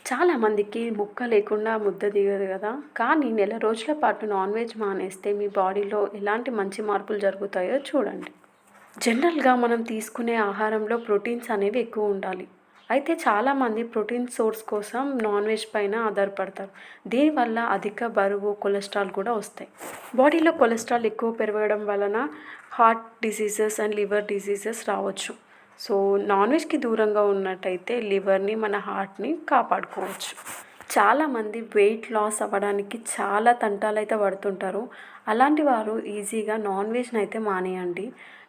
చాలామందికి ముక్క లేకుండా ముద్ద దిగదు కదా! కానీ నెల రోజుల పాటు నాన్ వెజ్ మానేస్తే మీ బాడీలో ఎలాంటి మంచి మార్పులు జరుగుతాయో చూడండి. జనరల్‌గా మనం తీసుకునే ఆహారంలో ప్రోటీన్స్ అనేవి ఎక్కువ ఉండాలి. అయితే చాలామంది ప్రోటీన్ సోర్స్ కోసం నాన్ వెజ్ పైన ఆధారపడతారు. దీనివల్ల అధిక బరువు, కొలెస్ట్రాల్ కూడా వస్తాయి. బాడీలో కొలెస్ట్రాల్ ఎక్కువ పెరగడం వలన heart diseases and liver diseases రావచ్చు. సో, నాన్ వెజ్‌కి దూరంగా ఉన్నట్టయితే లివర్‌ని, మన హార్ట్‌ని కాపాడుకోవచ్చు. చాలామంది వెయిట్ లాస్ అవ్వడానికి చాలా తంటాలైతే పడుతుంటారు. అలాంటి వారు ఈజీగా నాన్ వెజ్‌ని అయితే మానేయండి.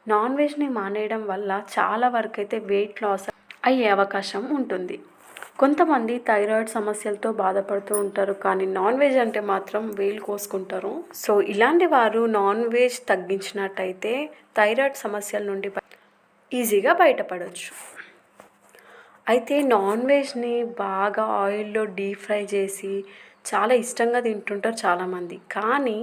నాన్ వెజ్‌ని మానేయడం వల్ల చాలా వరకైతే వెయిట్ లాస్ అయ్యే అవకాశం ఉంటుంది. కొంతమంది థైరాయిడ్ సమస్యలతో బాధపడుతూ ఉంటారు. కానీ నాన్ వెజ్ అంటే మాత్రం వేలు కోసుకుంటారు. సో, ఇలాంటి వారు నాన్ వెజ్ తగ్గించినట్టయితే థైరాయిడ్ సమస్యల నుండి ఈజీగా బయటపడొచ్చు. అయితే నాన్ వెజ్‌ని బాగా ఆయిల్‌లో డీప్ ఫ్రై చేసి చాలా ఇష్టంగా తింటుంటారు చాలామంది. కానీ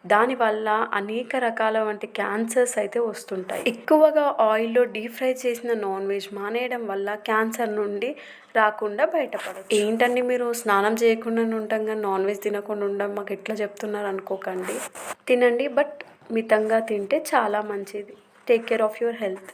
దానివల్ల అనేక రకాల వంటి క్యాన్సర్స్ అయితే వస్తుంటాయి. ఎక్కువగా ఆయిల్‌లో డీప్ ఫ్రై చేసిన నాన్ వెజ్ మానేయడం వల్ల క్యాన్సర్ నుండి రాకుండా బయటపడొచ్చు. ఏంటండి మీరు స్నానం చేయకుండానే ఉంటాం గానీ నాన్ వెజ్ తినకుండా ఉండం మాకు ఎట్లా చెప్తున్నారు అనుకోకండి. తినండి బట్ మితంగా తింటే చాలా మంచిది. Take care of your health.